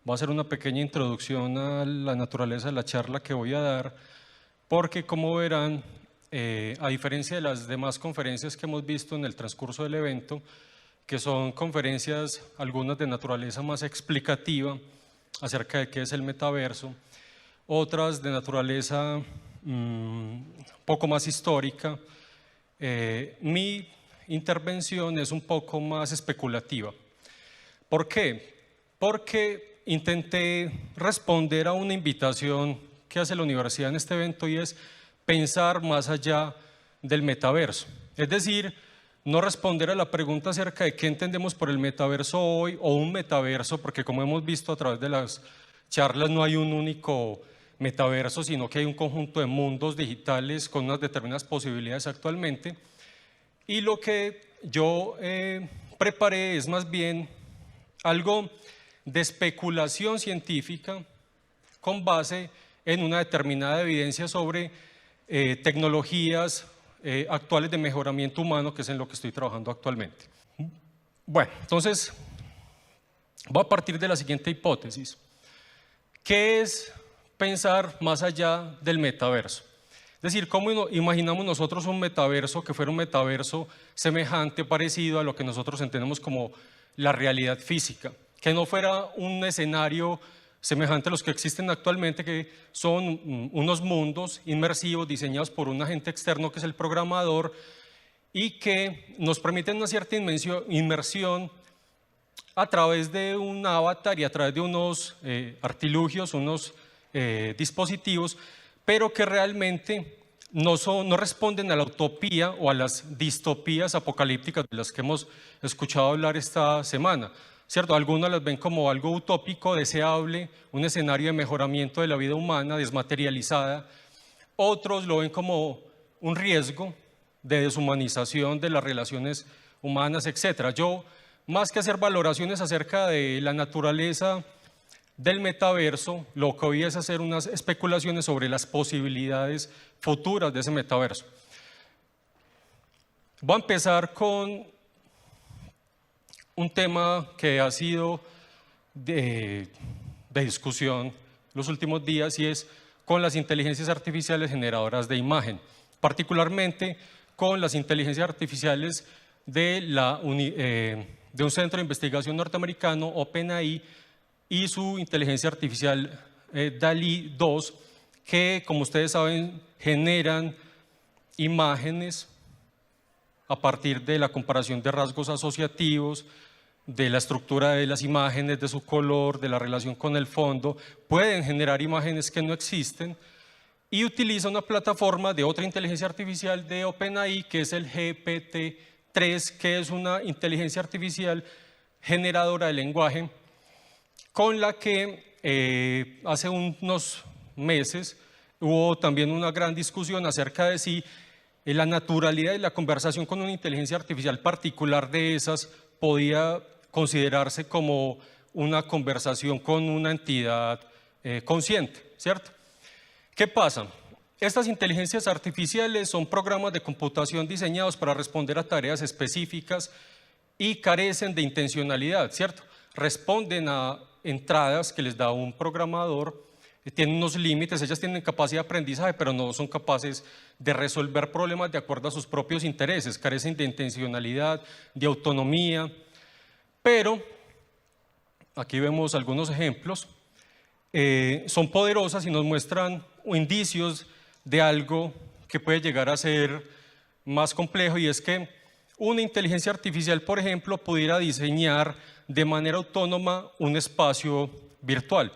Voy a hacer una pequeña introducción a la naturaleza de la charla que voy a dar, porque como verán, a diferencia de las demás conferencias que hemos visto en el transcurso del evento, que son conferencias, algunas de naturaleza más explicativa acerca de qué es el metaverso, otras de naturaleza poco más histórica, mi intervención es un poco más especulativa. ¿Por qué? Porque intenté responder a una invitación que hace la universidad en este evento y es pensar más allá del metaverso. Es decir, no responder a la pregunta acerca de qué entendemos por el metaverso hoy o un metaverso, porque como hemos visto a través de las charlas no hay un único metaverso, sino que hay un conjunto de mundos digitales con unas determinadas posibilidades actualmente. Y lo que yo preparé es más bien algo de especulación científica con base en una determinada evidencia sobre tecnologías actuales de mejoramiento humano, que es en lo que estoy trabajando actualmente. Bueno, entonces voy a partir de la siguiente hipótesis. ¿Qué es pensar más allá del metaverso? Es decir, ¿cómo imaginamos nosotros un metaverso que fuera un metaverso semejante, parecido a lo que nosotros entendemos como la realidad física? Que no fuera un escenario semejante a los que existen actualmente, que son unos mundos inmersivos diseñados por un agente externo que es el programador y que nos permiten una cierta inmersión a través de un avatar y a través de unos artilugios, unos dispositivos, pero que realmente no responden a la utopía o a las distopías apocalípticas de las que hemos escuchado hablar esta semana. ¿Cierto? Algunos las ven como algo utópico, deseable, un escenario de mejoramiento de la vida humana desmaterializada. Otros lo ven como un riesgo de deshumanización de las relaciones humanas, etc. Yo, más que hacer valoraciones acerca de la naturaleza del metaverso, lo que voy a es hacer unas especulaciones sobre las posibilidades futuras de ese metaverso. Voy a empezar con un tema que ha sido de discusión los últimos días y es con las inteligencias artificiales generadoras de imagen, particularmente con las inteligencias artificiales de un centro de investigación norteamericano, OpenAI, y su inteligencia artificial DALL-E 2, que, como ustedes saben, generan imágenes a partir de la comparación de rasgos asociativos, de la estructura de las imágenes, de su color, de la relación con el fondo. Pueden generar imágenes que no existen y utiliza una plataforma de otra inteligencia artificial de OpenAI, que es el GPT-3, que es una inteligencia artificial generadora de lenguaje, con la que hace unos meses hubo también una gran discusión acerca de si la naturalidad de la conversación con una inteligencia artificial particular de esas podía considerarse como una conversación con una entidad consciente, ¿cierto? ¿Qué pasa? Estas inteligencias artificiales son programas de computación diseñados para responder a tareas específicas y carecen de intencionalidad, ¿cierto? Responden a entradas que les da un programador, tienen unos límites, ellas tienen capacidad de aprendizaje, pero no son capaces de resolver problemas de acuerdo a sus propios intereses, carecen de intencionalidad, de autonomía, pero aquí vemos algunos ejemplos, son poderosas y nos muestran indicios de algo que puede llegar a ser más complejo, y es que una inteligencia artificial, por ejemplo, pudiera diseñar de manera autónoma un espacio virtual.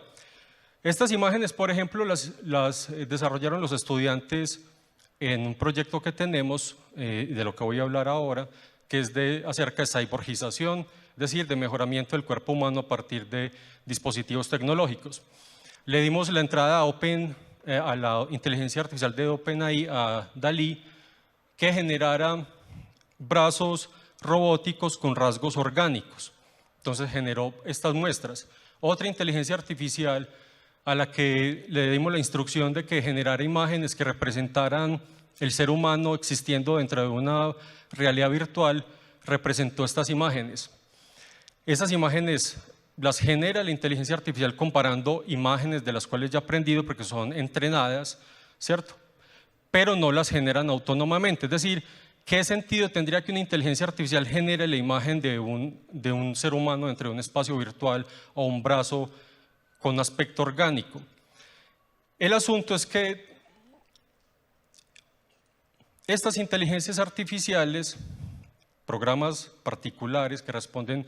Estas imágenes, por ejemplo, las desarrollaron los estudiantes en un proyecto que tenemos, de lo que voy a hablar ahora, que es acerca de cyborgización, es decir, de mejoramiento del cuerpo humano a partir de dispositivos tecnológicos. Le dimos la entrada a la inteligencia artificial de OpenAI, a DALL-E, que generara brazos robóticos con rasgos orgánicos. Entonces generó estas muestras. Otra inteligencia artificial a la que le dimos la instrucción de que generara imágenes que representaran el ser humano existiendo dentro de una realidad virtual, representó estas imágenes. Esas imágenes las genera la inteligencia artificial comparando imágenes de las cuales ya ha aprendido porque son entrenadas, ¿cierto? Pero no las generan autónomamente. Es decir, ¿qué sentido tendría que una inteligencia artificial genere la imagen de un ser humano entre un espacio virtual o un brazo con aspecto orgánico? El asunto es que estas inteligencias artificiales, programas particulares que responden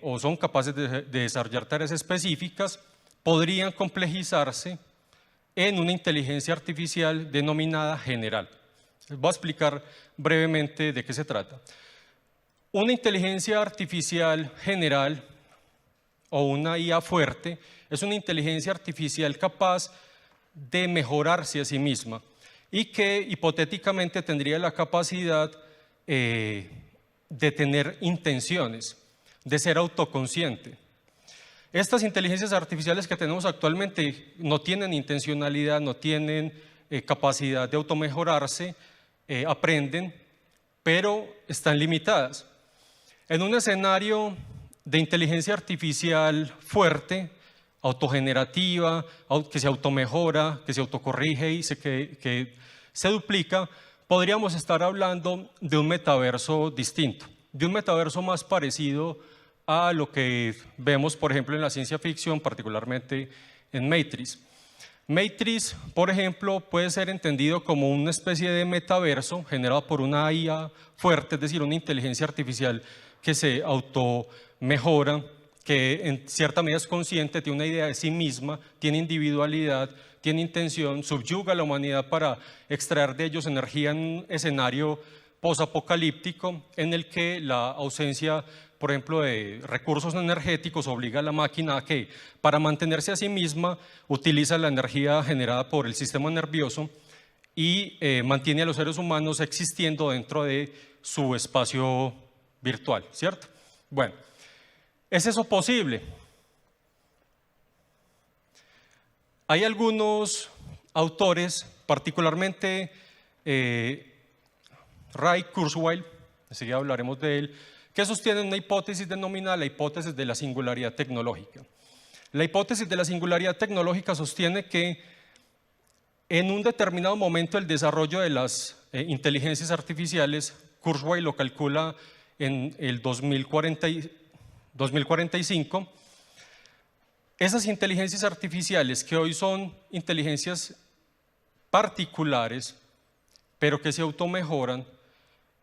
o son capaces de desarrollar tareas específicas, podrían complejizarse en una inteligencia artificial denominada general. Les voy a explicar brevemente de qué se trata. Una inteligencia artificial general o una IA fuerte es una inteligencia artificial capaz de mejorarse a sí misma y que hipotéticamente tendría la capacidad de tener intenciones, de ser autoconsciente. Estas inteligencias artificiales que tenemos actualmente no tienen intencionalidad, no tienen capacidad de automejorarse, aprenden, pero están limitadas. En un escenario de inteligencia artificial fuerte, autogenerativa, que se automejora, que se autocorrige y que se duplica, podríamos estar hablando de un metaverso distinto, de un metaverso más parecido a lo que vemos, por ejemplo, en la ciencia ficción, particularmente en Matrix. Matrix, por ejemplo, puede ser entendido como una especie de metaverso generado por una IA fuerte, es decir, una inteligencia artificial que se automejora, que en cierta medida es consciente, tiene una idea de sí misma, tiene individualidad, tiene intención, subyuga a la humanidad para extraer de ellos energía en un escenario posapocalíptico en el que la ausencia, por ejemplo, de recursos energéticos obliga a la máquina a que, para mantenerse a sí misma, utiliza la energía generada por el sistema nervioso y mantiene a los seres humanos existiendo dentro de su espacio virtual, ¿cierto? Bueno, ¿es eso posible? Hay algunos autores, particularmente Ray Kurzweil, enseguida hablaremos de él, que sostienen una hipótesis denominada la hipótesis de la singularidad tecnológica. La hipótesis de la singularidad tecnológica sostiene que en un determinado momento el desarrollo de las inteligencias artificiales, Kurzweil lo calcula en el 2045, esas inteligencias artificiales que hoy son inteligencias particulares, pero que se automejoran,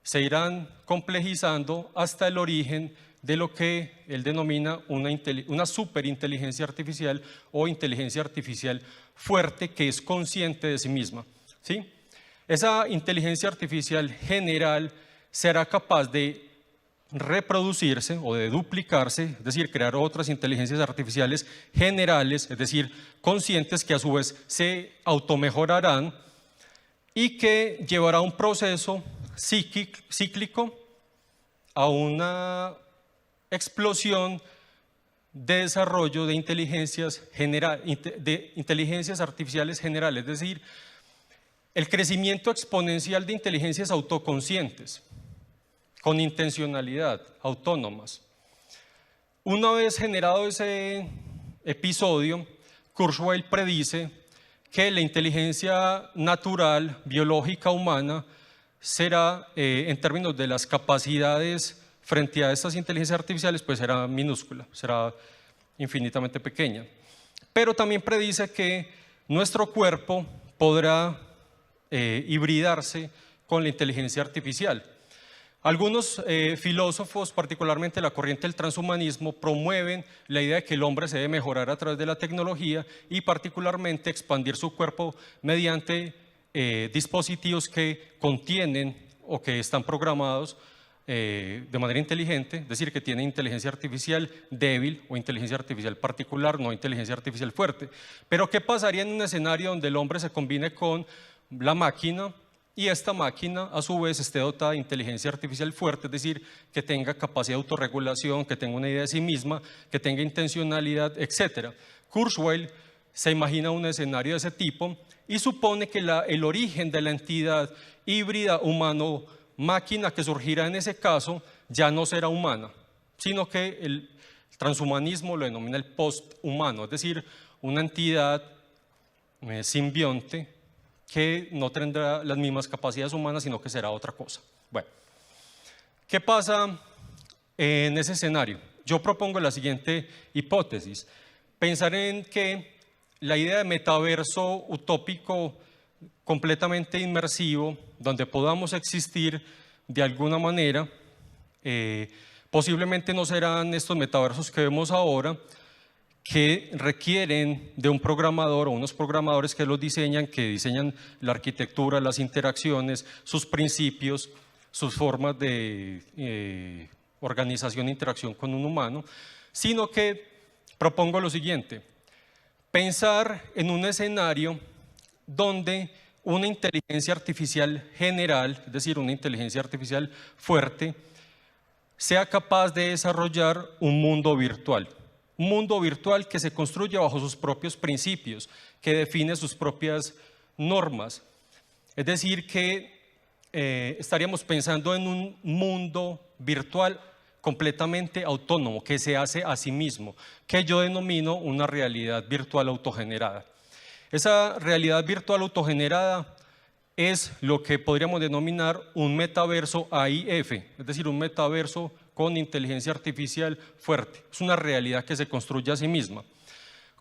se irán complejizando hasta el origen de lo que él denomina una superinteligencia artificial o inteligencia artificial fuerte que es consciente de sí misma, ¿sí? Esa inteligencia artificial general será capaz de reproducirse o de duplicarse, es decir, crear otras inteligencias artificiales generales, es decir, conscientes que a su vez se automejorarán y que llevará un proceso cíclico a una explosión de desarrollo de inteligencias artificiales generales, es decir, el crecimiento exponencial de inteligencias autoconscientes, con intencionalidad, autónomas. Una vez generado ese episodio, Kurzweil predice que la inteligencia natural, biológica, humana, será, en términos de las capacidades frente a estas inteligencias artificiales, pues será minúscula, será infinitamente pequeña. Pero también predice que nuestro cuerpo podrá hibridarse con la inteligencia artificial. Algunos filósofos, particularmente la corriente del transhumanismo, promueven la idea de que el hombre se debe mejorar a través de la tecnología y particularmente expandir su cuerpo mediante dispositivos que contienen o que están programados de manera inteligente, es decir, que tienen inteligencia artificial débil o inteligencia artificial particular, no inteligencia artificial fuerte. Pero ¿qué pasaría en un escenario donde el hombre se combine con la máquina y esta máquina a su vez esté dotada de inteligencia artificial fuerte, es decir, que tenga capacidad de autorregulación, que tenga una idea de sí misma, que tenga intencionalidad, etc.? Kurzweil se imagina un escenario de ese tipo y supone que el origen de la entidad híbrida humano-máquina que surgirá en ese caso ya no será humana, sino que el transhumanismo lo denomina el posthumano, es decir, una entidad simbionte que no tendrá las mismas capacidades humanas, sino que será otra cosa. Bueno, ¿qué pasa en ese escenario? Yo propongo la siguiente hipótesis: pensar en que la idea de metaverso utópico completamente inmersivo, donde podamos existir de alguna manera, posiblemente no serán estos metaversos que vemos ahora, que requieren de un programador o unos programadores que los diseñan, que diseñan la arquitectura, las interacciones, sus principios, sus formas de organización e interacción con un humano, sino que propongo lo siguiente: pensar en un escenario donde una inteligencia artificial general, es decir, una inteligencia artificial fuerte, sea capaz de desarrollar un mundo virtual. Un mundo virtual que se construye bajo sus propios principios, que define sus propias normas. Es decir, que estaríamos pensando en un mundo virtual completamente autónomo, que se hace a sí mismo, que yo denomino una realidad virtual autogenerada. Esa realidad virtual autogenerada es lo que podríamos denominar un metaverso AIF, es decir, un metaverso con inteligencia artificial fuerte. Es una realidad que se construye a sí misma.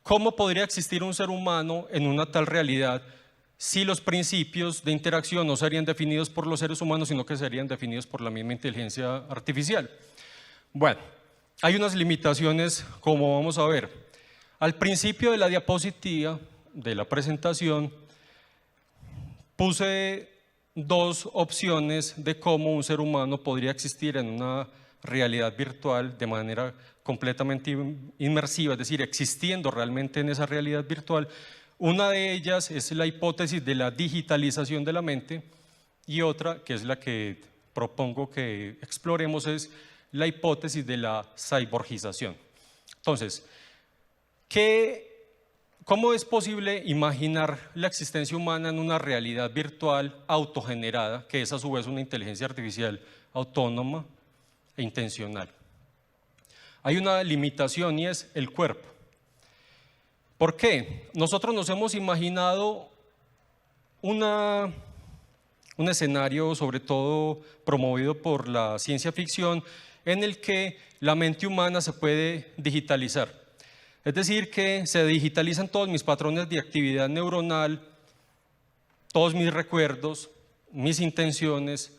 ¿Cómo podría existir un ser humano en una tal realidad si los principios de interacción no serían definidos por los seres humanos, sino que serían definidos por la misma inteligencia artificial? Bueno, hay unas limitaciones, como vamos a ver. Al principio de la diapositiva de la presentación puse dos opciones de cómo un ser humano podría existir en una realidad virtual de manera completamente inmersiva, es decir, existiendo realmente en esa realidad virtual. Una de ellas es la hipótesis de la digitalización de la mente, y otra, que es la que propongo que exploremos, es la hipótesis de la cyborgización. Entonces, ¿cómo es posible imaginar la existencia humana en una realidad virtual autogenerada, que es a su vez una inteligencia artificial autónoma e intencional? Hay una limitación, y es el cuerpo. ¿Por qué? Nosotros nos hemos imaginado un escenario, sobre todo promovido por la ciencia ficción, en el que la mente humana se puede digitalizar. Es decir, que se digitalizan todos mis patrones de actividad neuronal, todos mis recuerdos, mis intenciones,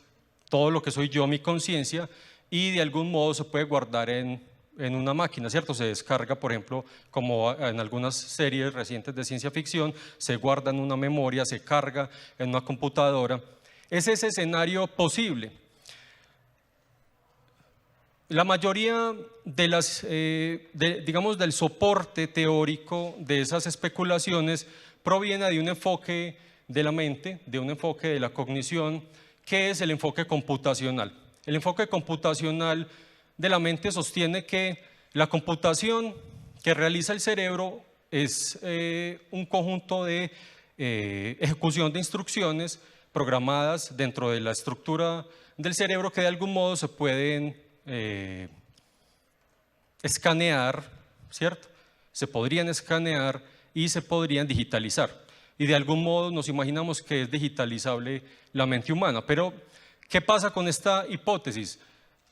todo lo que soy yo, mi conciencia, y de algún modo se puede guardar en una máquina, ¿cierto? Se descarga, por ejemplo, como en algunas series recientes de ciencia ficción, se guarda en una memoria, se carga en una computadora. Es ese escenario posible. La mayoría de digamos, del soporte teórico de esas especulaciones proviene de un enfoque de la mente, de un enfoque de la cognición, que es el enfoque computacional. El enfoque computacional de la mente sostiene que la computación que realiza el cerebro es un conjunto de ejecución de instrucciones programadas dentro de la estructura del cerebro, que de algún modo se pueden escanear, ¿cierto? Se podrían escanear y se podrían digitalizar. Y de algún modo nos imaginamos que es digitalizable la mente humana. Pero, ¿qué pasa con esta hipótesis?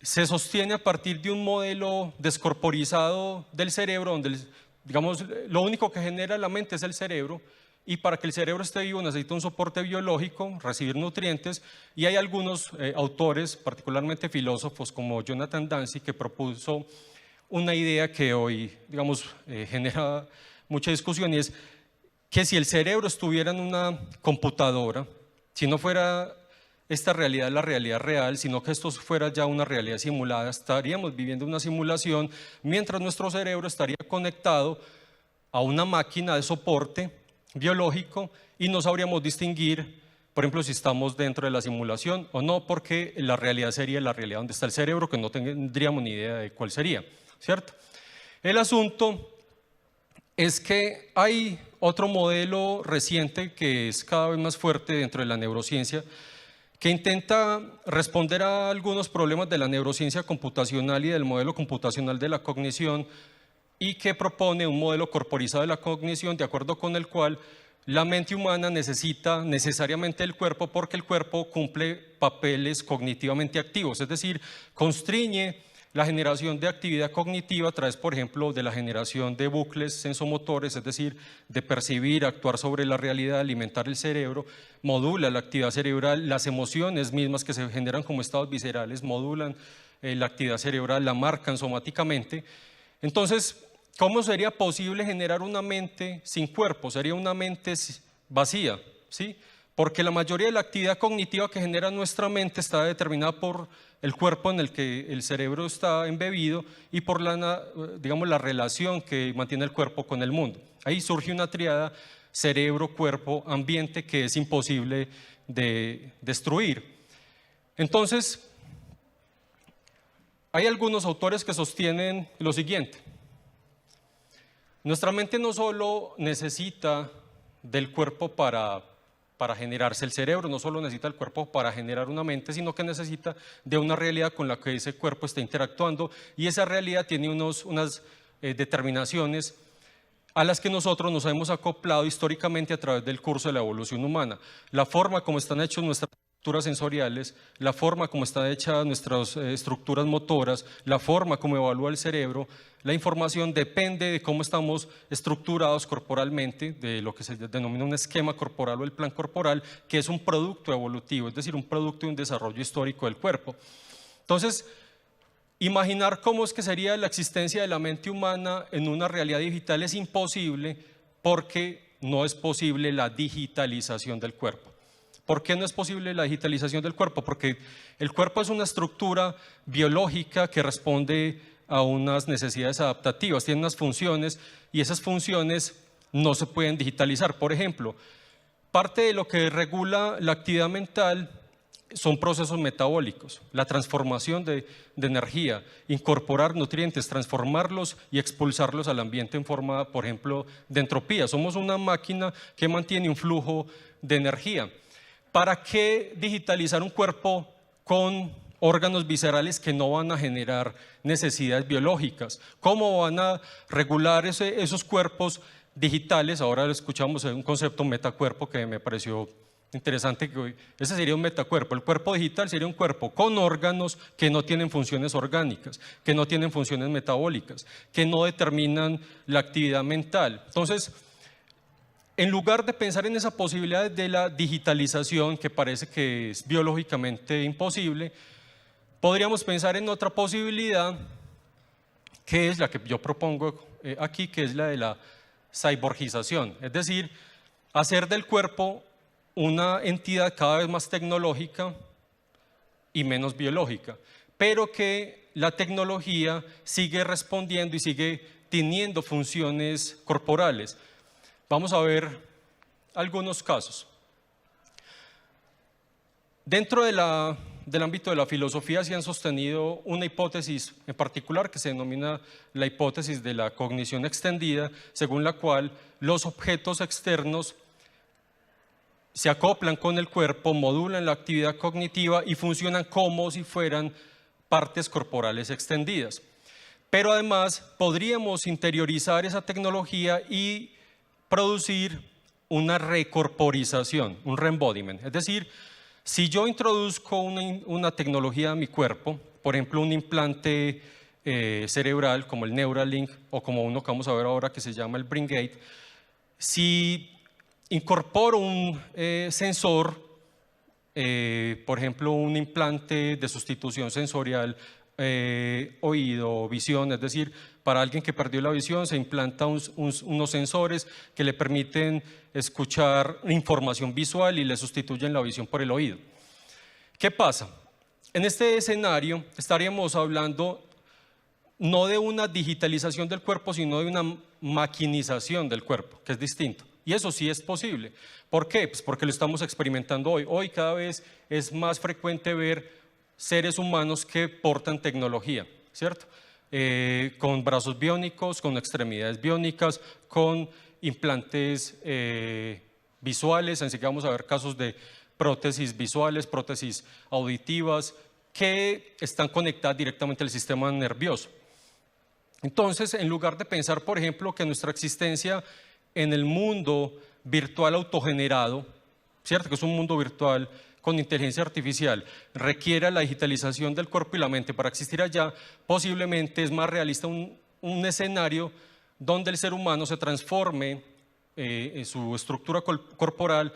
Se sostiene a partir de un modelo descorporizado del cerebro, donde, digamos, lo único que genera la mente es el cerebro, y para que el cerebro esté vivo necesita un soporte biológico, recibir nutrientes, y hay algunos autores, particularmente filósofos como Jonathan Dancy, que propuso una idea que hoy, digamos, genera mucha discusión, y es que si el cerebro estuviera en una computadora, si no fuera esta realidad la realidad real, sino que esto fuera ya una realidad simulada, estaríamos viviendo una simulación, mientras nuestro cerebro estaría conectado a una máquina de soporte biológico, y no sabríamos distinguir, por ejemplo, si estamos dentro de la simulación o no, porque la realidad sería la realidad donde está el cerebro, que no tendríamos ni idea de cuál sería, ¿cierto? El asunto es que hay otro modelo reciente que es cada vez más fuerte dentro de la neurociencia, que intenta responder a algunos problemas de la neurociencia computacional y del modelo computacional de la cognición, y que propone un modelo corporizado de la cognición de acuerdo con el cual la mente humana necesita necesariamente el cuerpo porque el cuerpo cumple papeles cognitivamente activos, es decir, constriñe la generación de actividad cognitiva a través, por ejemplo, de la generación de bucles sensomotores, es decir, de percibir, actuar sobre la realidad, alimentar el cerebro, modula la actividad cerebral, las emociones mismas que se generan como estados viscerales modulan la actividad cerebral, la marcan somáticamente. Entonces, ¿cómo sería posible generar una mente sin cuerpo? Sería una mente vacía, ¿sí? Porque la mayoría de la actividad cognitiva que genera nuestra mente está determinada por el cuerpo en el que el cerebro está embebido y por digamos, la relación que mantiene el cuerpo con el mundo. Ahí surge una triada cerebro, cuerpo, ambiente que es imposible de destruir. Entonces, hay algunos autores que sostienen lo siguiente: nuestra mente no solo necesita del cuerpo para generarse el cerebro, no solo necesita el cuerpo para generar una mente, sino que necesita de una realidad con la que ese cuerpo está interactuando, y esa realidad tiene unas determinaciones a las que nosotros nos hemos acoplado históricamente a través del curso de la evolución humana. La forma como están hechas nuestras estructuras sensoriales, la forma como están hechas nuestras estructuras motoras, la forma como evalúa el cerebro, la información depende de cómo estamos estructurados corporalmente, de lo que se denomina un esquema corporal o el plan corporal, que es un producto evolutivo, es decir, un producto de un desarrollo histórico del cuerpo. Entonces, imaginar cómo es que sería la existencia de la mente humana en una realidad digital es imposible, porque no es posible la digitalización del cuerpo. ¿Por qué no es posible la digitalización del cuerpo? Porque el cuerpo es una estructura biológica que responde a unas necesidades adaptativas, tiene unas funciones, y esas funciones no se pueden digitalizar. Por ejemplo, parte de lo que regula la actividad mental son procesos metabólicos, la transformación de energía, incorporar nutrientes, transformarlos y expulsarlos al ambiente en forma, por ejemplo, de entropía. Somos una máquina que mantiene un flujo de energía. ¿Para qué digitalizar un cuerpo con órganos viscerales que no van a generar necesidades biológicas? ¿Cómo van a regular esos cuerpos digitales? Ahora escuchamos un concepto metacuerpo que me pareció interesante. Ese sería un metacuerpo. El cuerpo digital sería un cuerpo con órganos que no tienen funciones orgánicas, que no tienen funciones metabólicas, que no determinan la actividad mental. Entonces, en lugar de pensar en esa posibilidad de la digitalización, que parece que es biológicamente imposible, podríamos pensar en otra posibilidad, que es la que yo propongo aquí, que es la de la cyborgización, es decir, hacer del cuerpo una entidad cada vez más tecnológica y menos biológica, pero que la tecnología sigue respondiendo y sigue teniendo funciones corporales. Vamos a ver algunos casos. Dentro del ámbito de la filosofía se han sostenido una hipótesis en particular que se denomina la hipótesis de la cognición extendida, según la cual los objetos externos se acoplan con el cuerpo, modulan la actividad cognitiva y funcionan como si fueran partes corporales extendidas. Pero además podríamos interiorizar esa tecnología y producir una recorporización, un reembodiment. Es decir, si yo introduzco una tecnología a mi cuerpo, por ejemplo un implante cerebral como el Neuralink o como uno que vamos a ver ahora que se llama el BrainGate, si incorporo un sensor, por ejemplo un implante de sustitución sensorial, oído, visión, es decir, para alguien que perdió la visión se implanta unos sensores que le permiten escuchar información visual y le sustituyen la visión por el oído. ¿Qué pasa? En este escenario estaríamos hablando no de una digitalización del cuerpo, sino de una maquinización del cuerpo, que es distinto. Y eso sí es posible. ¿Por qué? Pues porque lo estamos experimentando hoy. Hoy cada vez es más frecuente ver seres humanos que portan tecnología, ¿cierto? Con brazos biónicos, con extremidades biónicas, con implantes visuales. Así que vamos a ver casos de prótesis visuales, prótesis auditivas, que están conectadas directamente al sistema nervioso. Entonces, en lugar de pensar, por ejemplo, que nuestra existencia en el mundo virtual autogenerado, ¿cierto? Que es un mundo virtual con inteligencia artificial, requiera la digitalización del cuerpo y la mente para existir allá, posiblemente es más realista un escenario donde el ser humano se transforme en su estructura corporal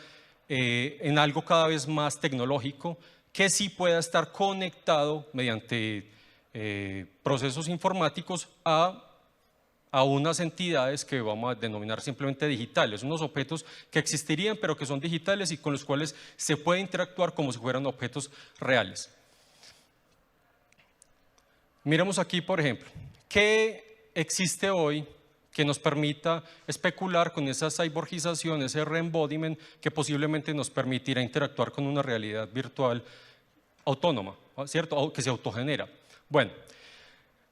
en algo cada vez más tecnológico, que sí pueda estar conectado mediante procesos informáticos a unas entidades que vamos a denominar simplemente digitales, unos objetos que existirían pero que son digitales y con los cuales se puede interactuar como si fueran objetos reales. Miremos aquí, por ejemplo, ¿qué existe hoy que nos permita especular con esa cyborgización, ese reembodiment que posiblemente nos permitirá interactuar con una realidad virtual autónoma, ¿cierto? Que se autogenera? Bueno,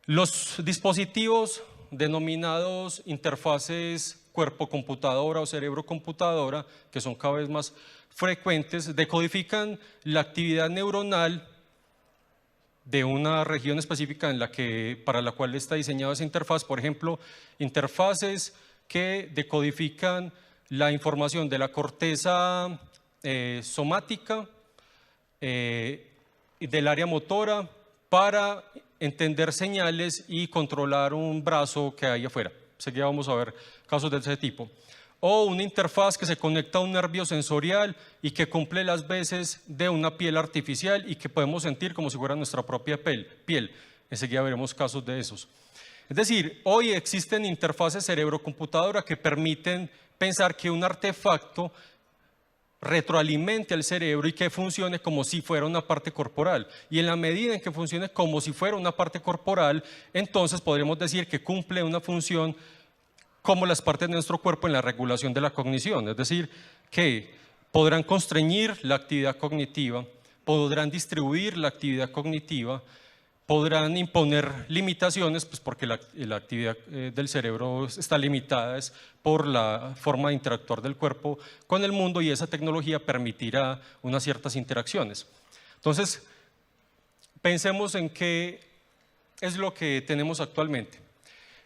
los dispositivos denominados interfaces cuerpo-computadora o cerebro-computadora, que son cada vez más frecuentes, decodifican la actividad neuronal de una región específica para la cual está diseñada esa interfaz. Por ejemplo, interfaces que decodifican la información de la corteza somática y del área motora para entender señales y controlar un brazo que hay afuera. Seguida vamos a ver casos de ese tipo. O una interfaz que se conecta a un nervio sensorial y que cumple las veces de una piel artificial y que podemos sentir como si fuera nuestra propia piel. Enseguida veremos casos de esos. Es decir, hoy existen interfaces cerebro-computadora que permiten pensar que un artefacto retroalimente al cerebro y que funcione como si fuera una parte corporal. Y en la medida en que funcione como si fuera una parte corporal, entonces podríamos decir que cumple una función como las partes de nuestro cuerpo en la regulación de la cognición. Es decir, que podrán constreñir la actividad cognitiva, podrán distribuir la actividad cognitiva, podrán imponer limitaciones, pues porque la actividad del cerebro está limitada es por la forma de interactuar del cuerpo con el mundo, y esa tecnología permitirá unas ciertas interacciones. Entonces, pensemos en qué es lo que tenemos actualmente.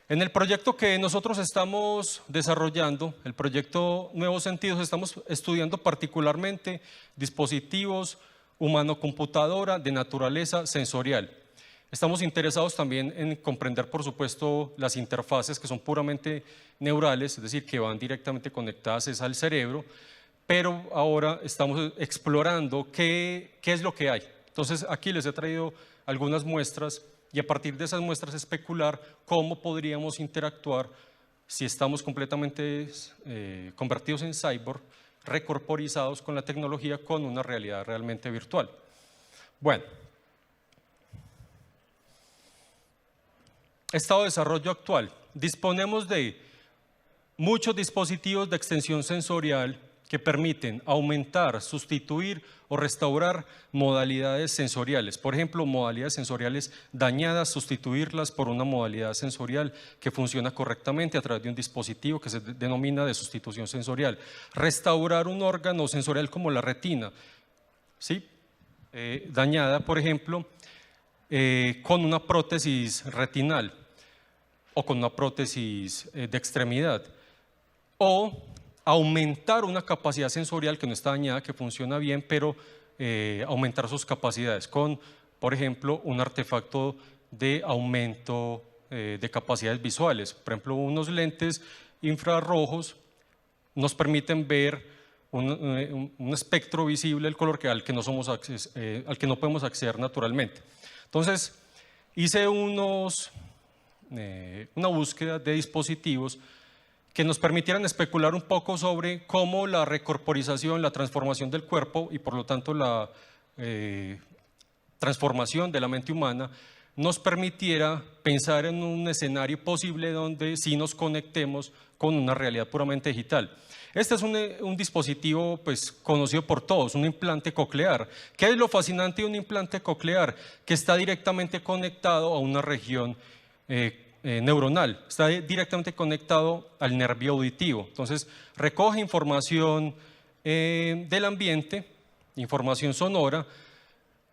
En el proyecto que nosotros estamos desarrollando, el proyecto Nuevos Sentidos, estamos estudiando particularmente dispositivos humano-computadora de naturaleza sensorial. Estamos interesados también en comprender, por supuesto, las interfaces que son puramente neurales, es decir, que van directamente conectadas al cerebro, pero ahora estamos explorando qué es lo que hay. Entonces, aquí les he traído algunas muestras y a partir de esas muestras especular cómo podríamos interactuar si estamos completamente convertidos en cyborg, recorporizados con la tecnología, con una realidad realmente virtual. Bueno. Estado de desarrollo actual. Disponemos de muchos dispositivos de extensión sensorial que permiten aumentar, sustituir o restaurar modalidades sensoriales. Por ejemplo, modalidades sensoriales dañadas, sustituirlas por una modalidad sensorial que funciona correctamente a través de un dispositivo que se denomina de sustitución sensorial. Restaurar un órgano sensorial como la retina, ¿sí? Dañada, por ejemplo, con una prótesis retinal o con una prótesis de extremidad, o aumentar una capacidad sensorial que no está dañada, que funciona bien, pero aumentar sus capacidades con, por ejemplo, un artefacto de aumento de capacidades visuales. Por ejemplo, unos lentes infrarrojos nos permiten ver un espectro visible del color al que no podemos acceder naturalmente. Entonces, hice una búsqueda de dispositivos que nos permitieran especular un poco sobre cómo la recorporización, la transformación del cuerpo y por lo tanto la transformación de la mente humana nos permitiera pensar en un escenario posible donde sí nos conectemos con una realidad puramente digital. Este es un dispositivo pues, conocido por todos, un implante coclear. ¿Qué es lo fascinante de un implante coclear? Que está directamente conectado a una región neuronal, está directamente conectado al nervio auditivo. Entonces, recoge información del ambiente información sonora,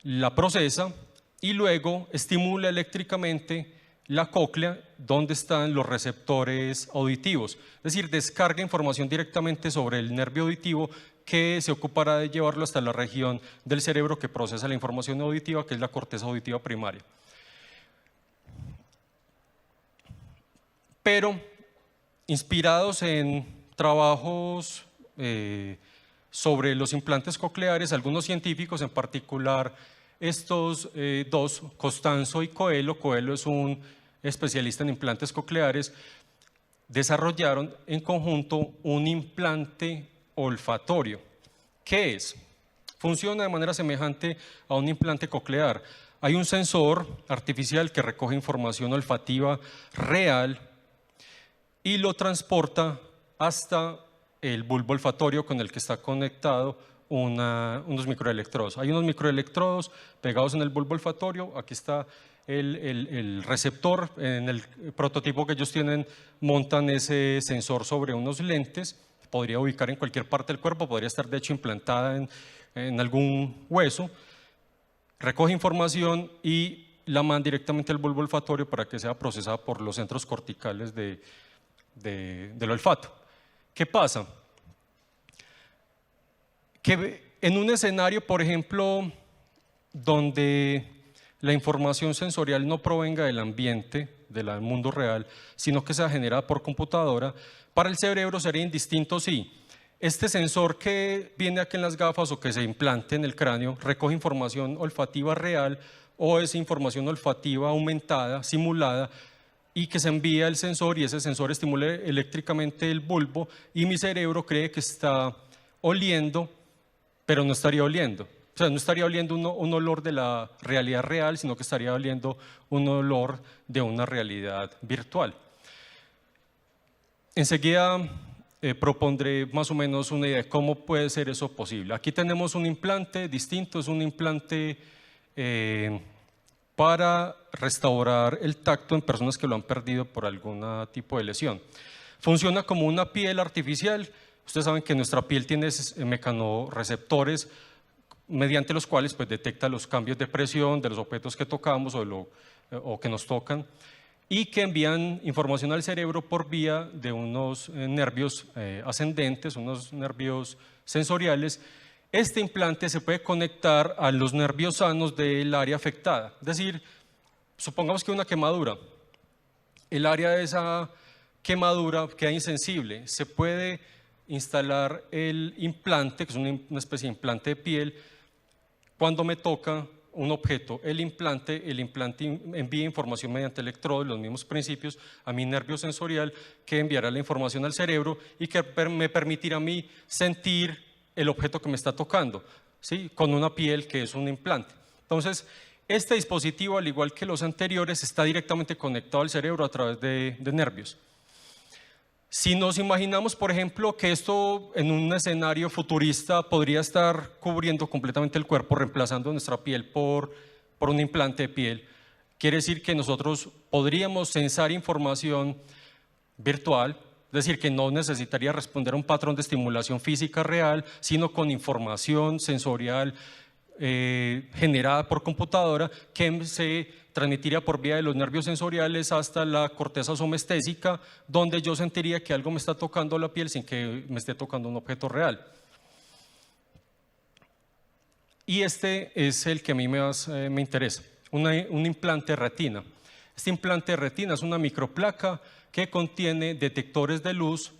la procesa y luego estimula eléctricamente la cóclea donde están los receptores auditivos. Es decir, descarga información directamente sobre el nervio auditivo que se ocupará de llevarlo hasta la región del cerebro que procesa la información auditiva, que es la corteza auditiva primaria. Pero, inspirados en trabajos sobre los implantes cocleares, algunos científicos, en particular estos dos, Costanzo y Coelho, Coelho es un especialista en implantes cocleares, desarrollaron en conjunto un implante olfatorio. ¿Qué es? Funciona de manera semejante a un implante coclear. Hay un sensor artificial que recoge información olfativa real y lo transporta hasta el bulbo olfatorio con el que está conectado unos microelectrodos. Hay unos microelectrodos pegados en el bulbo olfatorio. Aquí está el receptor. En el prototipo que ellos tienen montan ese sensor sobre unos lentes. Podría ubicar en cualquier parte del cuerpo, podría estar de hecho implantada en algún hueso. Recoge información y la manda directamente al bulbo olfatorio para que sea procesada por los centros corticales del olfato. ¿Qué pasa? Que en un escenario, por ejemplo, donde la información sensorial no provenga del ambiente, del mundo real, sino que sea generada por computadora, para el cerebro sería indistinto si este sensor que viene aquí en las gafas o que se implante en el cráneo recoge información olfativa real o es información olfativa aumentada, simulada, y que se envía el sensor y ese sensor estimula eléctricamente el bulbo y mi cerebro cree que está oliendo, pero no estaría oliendo. O sea, no estaría oliendo un olor de la realidad real, sino que estaría oliendo un olor de una realidad virtual. Enseguida propondré más o menos una idea de cómo puede ser eso posible. Aquí tenemos un implante distinto, es un implante para restaurar el tacto en personas que lo han perdido por algún tipo de lesión. Funciona como una piel artificial. Ustedes saben que nuestra piel tiene mecanorreceptores mediante los cuales pues, detecta los cambios de presión de los objetos que tocamos o que nos tocan y que envían información al cerebro por vía de unos nervios ascendentes, unos nervios sensoriales. Este implante se puede conectar a los nervios sanos del área afectada. Es decir, supongamos que hay una quemadura. El área de esa quemadura queda insensible. Se puede instalar el implante, que es una especie de implante de piel, cuando me toca un objeto. El implante envía información mediante electrodos, los mismos principios, a mi nervio sensorial, que enviará la información al cerebro y que me permitirá a mí sentir el objeto que me está tocando, ¿sí? Con una piel que es un implante. Entonces, este dispositivo, al igual que los anteriores, está directamente conectado al cerebro a través de nervios. Si nos imaginamos, por ejemplo, que esto en un escenario futurista podría estar cubriendo completamente el cuerpo, reemplazando nuestra piel por un implante de piel, quiere decir que nosotros podríamos censar información virtual, es decir, que no necesitaría responder a un patrón de estimulación física real, sino con información sensorial generada por computadora que se transmitiría por vía de los nervios sensoriales hasta la corteza somestésica, donde yo sentiría que algo me está tocando la piel sin que me esté tocando un objeto real. Y este es el que a mí me interesa, un implante retina. Este implante de retina es una microplaca que contiene detectores de luz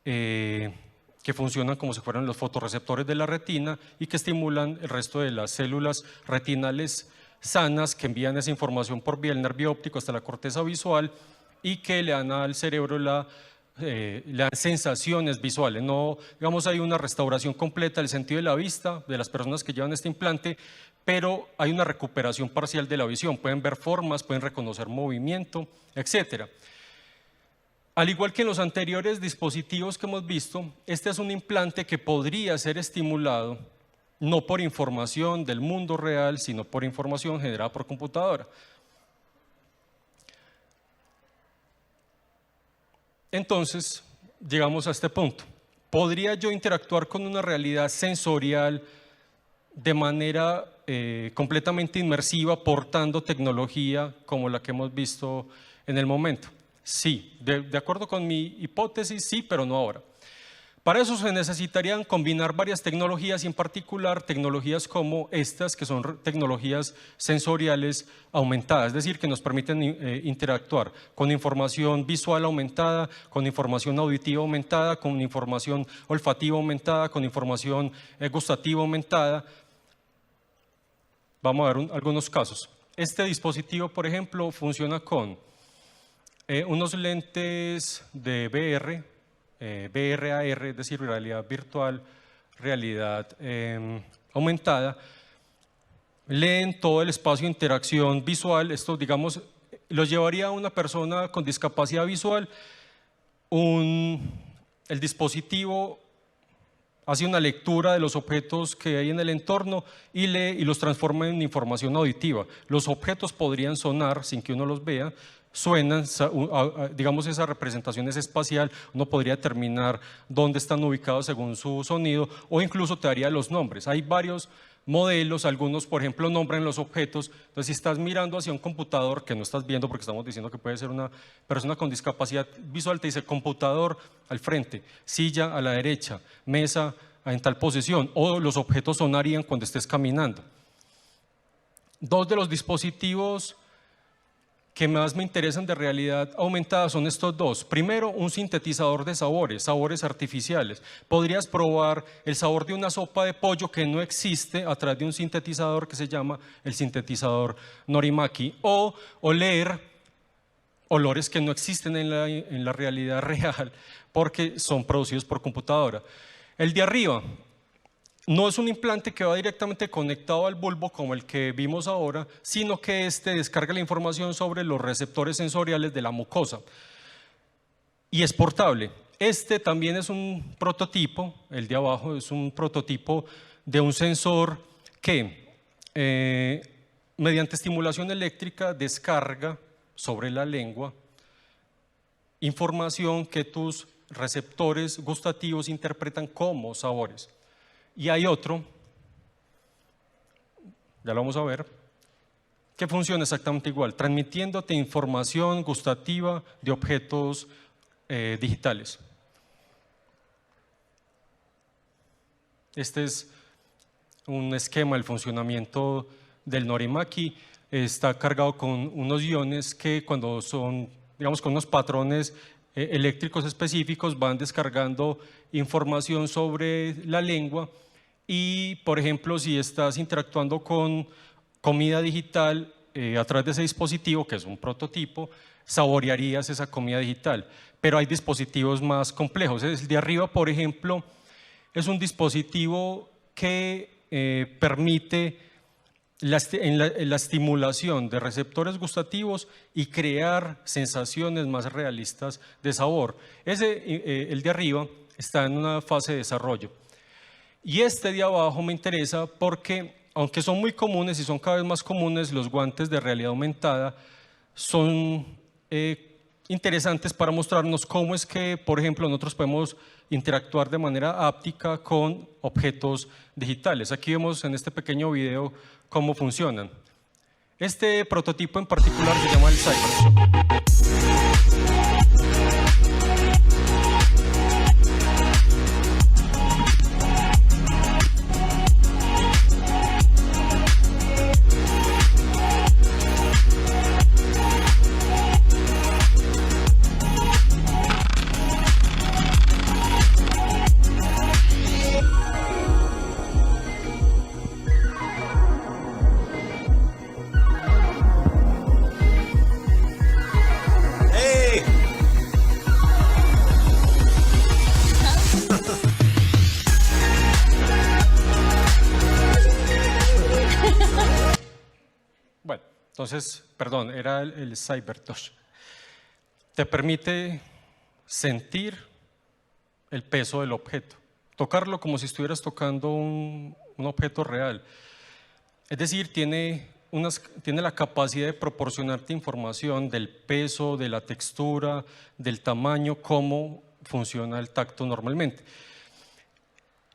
que funcionan como si fueran los fotorreceptores de la retina y que estimulan el resto de las células retinales sanas que envían esa información por vía del nervio óptico hasta la corteza visual y que le dan al cerebro le dan sensaciones visuales. No, digamos, hay una restauración completa del sentido de la vista de las personas que llevan este implante, pero hay una recuperación parcial de la visión. Pueden ver formas, pueden reconocer movimiento, etcétera. Al igual que en los anteriores dispositivos que hemos visto, este es un implante que podría ser estimulado no por información del mundo real, sino por información generada por computadora. Entonces, llegamos a este punto. ¿Podría yo interactuar con una realidad sensorial de manera completamente inmersiva, portando tecnología como la que hemos visto en el momento. Sí, de acuerdo con mi hipótesis, sí, pero no ahora. Para eso se necesitarían combinar varias tecnologías y en particular tecnologías como estas, que son tecnologías sensoriales aumentadas, es decir, que nos permiten interactuar con información visual aumentada, con información auditiva aumentada, con información olfativa aumentada, con información gustativa aumentada. Vamos a ver algunos casos. Este dispositivo, por ejemplo, funciona con unos lentes de VR, VR-AR, es decir, realidad virtual, realidad aumentada, leen todo el espacio de interacción visual. Esto, digamos, lo llevaría a una persona con discapacidad visual. El dispositivo hace una lectura de los objetos que hay en el entorno y lee y los transforma en información auditiva. Los objetos podrían sonar sin que uno los vea, suenan, digamos, esa representación es espacial, uno podría determinar dónde están ubicados según su sonido o incluso te daría los nombres. Hay varios modelos, algunos por ejemplo nombran los objetos. Entonces si estás mirando hacia un computador que no estás viendo porque estamos diciendo que puede ser una persona con discapacidad visual, te dice computador al frente, silla a la derecha, mesa en tal posición, o los objetos sonarían cuando estés caminando. Dos de los dispositivos que más me interesan de realidad aumentada son estos dos. Primero, un sintetizador de sabores, sabores artificiales. Podrías probar el sabor de una sopa de pollo que no existe a través de un sintetizador que se llama el sintetizador Norimaki, o oler olores que no existen en la realidad real porque son producidos por computadora. El de arriba no es un implante que va directamente conectado al bulbo como el que vimos ahora, sino que este descarga la información sobre los receptores sensoriales de la mucosa y es portable. Este también es un prototipo, el de abajo es un prototipo de un sensor que mediante estimulación eléctrica descarga sobre la lengua información que tus receptores gustativos interpretan como sabores. Y hay otro, ya lo vamos a ver, que funciona exactamente igual, transmitiéndote información gustativa de objetos digitales. Este es un esquema del funcionamiento del Norimaki. Está cargado con unos iones que cuando son, digamos, con unos patrones eléctricos específicos van descargando información sobre la lengua y, por ejemplo, si estás interactuando con comida digital a través de ese dispositivo, que es un prototipo, saborearías esa comida digital. Pero hay dispositivos más complejos. El de arriba, por ejemplo, es un dispositivo que permite la estimulación de receptores gustativos y crear sensaciones más realistas de sabor. El de arriba está en una fase de desarrollo. Y este de abajo me interesa porque, aunque son muy comunes y son cada vez más comunes, los guantes de realidad aumentada son interesantes para mostrarnos cómo es que, por ejemplo, nosotros podemos interactuar de manera áptica con objetos digitales. Aquí vemos en este pequeño video cómo funcionan. Este prototipo en particular se llama el CyberShop. Entonces, perdón, era el CyberTouch. Te permite sentir el peso del objeto, tocarlo como si estuvieras tocando un objeto real. Es decir, tiene la capacidad de proporcionarte información del peso, de la textura, del tamaño, cómo funciona el tacto normalmente.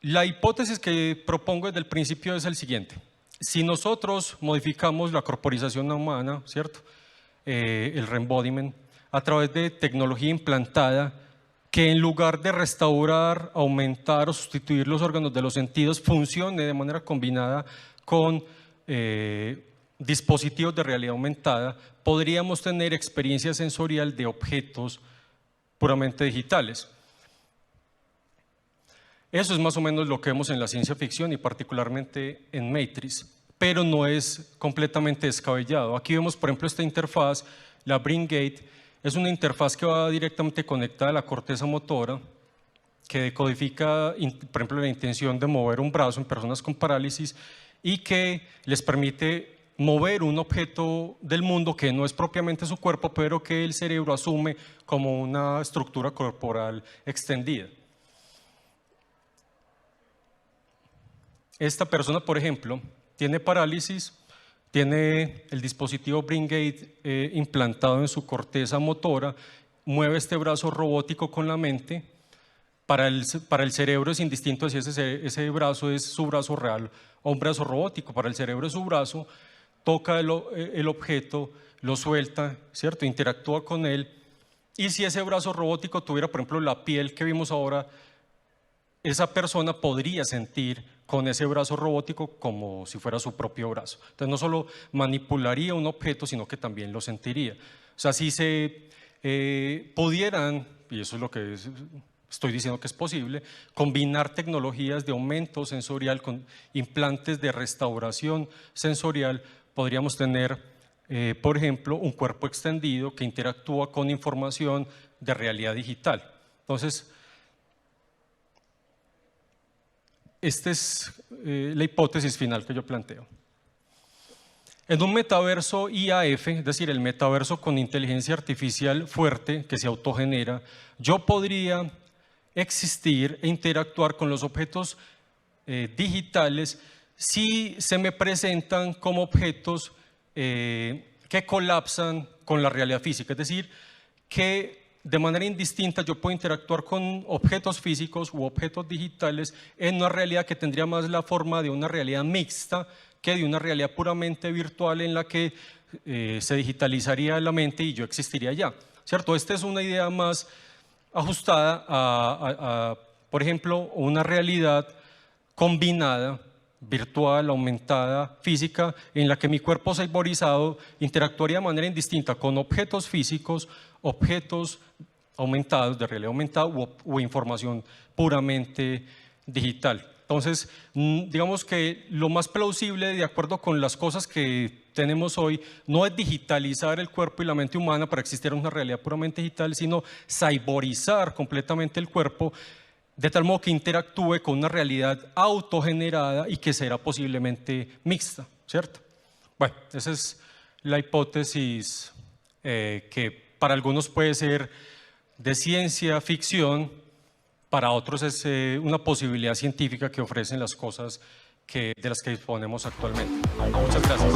La hipótesis que propongo desde el principio es el siguiente. Si nosotros modificamos la corporización humana, ¿cierto? El reembodiment, a través de tecnología implantada, que en lugar de restaurar, aumentar o sustituir los órganos de los sentidos, funcione de manera combinada con dispositivos de realidad aumentada, podríamos tener experiencia sensorial de objetos puramente digitales. Eso es más o menos lo que vemos en la ciencia ficción y particularmente en Matrix, pero no es completamente descabellado. Aquí vemos, por ejemplo, esta interfaz, la BrainGate, es una interfaz que va directamente conectada a la corteza motora, que decodifica, por ejemplo, la intención de mover un brazo en personas con parálisis y que les permite mover un objeto del mundo que no es propiamente su cuerpo, pero que el cerebro asume como una estructura corporal extendida. Esta persona, por ejemplo, tiene parálisis, tiene el dispositivo BrainGate implantado en su corteza motora, mueve este brazo robótico con la mente. Para el cerebro es indistinto si ese brazo es su brazo real o un brazo robótico. Para el cerebro es su brazo, toca el objeto, lo suelta, ¿cierto? Interactúa con él. Y si ese brazo robótico tuviera, por ejemplo, la piel que vimos ahora, esa persona podría sentir con ese brazo robótico como si fuera su propio brazo. Entonces no solo manipularía un objeto, sino que también lo sentiría. O sea, si se pudieran, y eso es lo que estoy diciendo que es posible, combinar tecnologías de aumento sensorial con implantes de restauración sensorial, podríamos tener, por ejemplo, un cuerpo extendido que interactúa con información de realidad digital. Entonces, esta es la hipótesis final que yo planteo. En un metaverso IAF, es decir, el metaverso con inteligencia artificial fuerte que se autogenera, yo podría existir e interactuar con los objetos digitales si se me presentan como objetos que colapsan con la realidad física, es decir, que de manera indistinta yo puedo interactuar con objetos físicos u objetos digitales en una realidad que tendría más la forma de una realidad mixta que de una realidad puramente virtual en la que se digitalizaría la mente y yo existiría ya, ¿cierto? Esta es una idea más ajustada a, por ejemplo, una realidad combinada, virtual, aumentada, física, en la que mi cuerpo cyborizado interactuaría de manera indistinta con objetos físicos, objetos aumentados, de realidad aumentada o información puramente digital. Entonces, digamos que lo más plausible, de acuerdo con las cosas que tenemos hoy, no es digitalizar el cuerpo y la mente humana para existir en una realidad puramente digital, sino cyborizar completamente el cuerpo de tal modo que interactúe con una realidad autogenerada y que será posiblemente mixta, ¿cierto? Bueno, esa es la hipótesis que para algunos puede ser de ciencia ficción, para otros es una posibilidad científica que ofrecen las cosas de las que disponemos actualmente. Muchas gracias.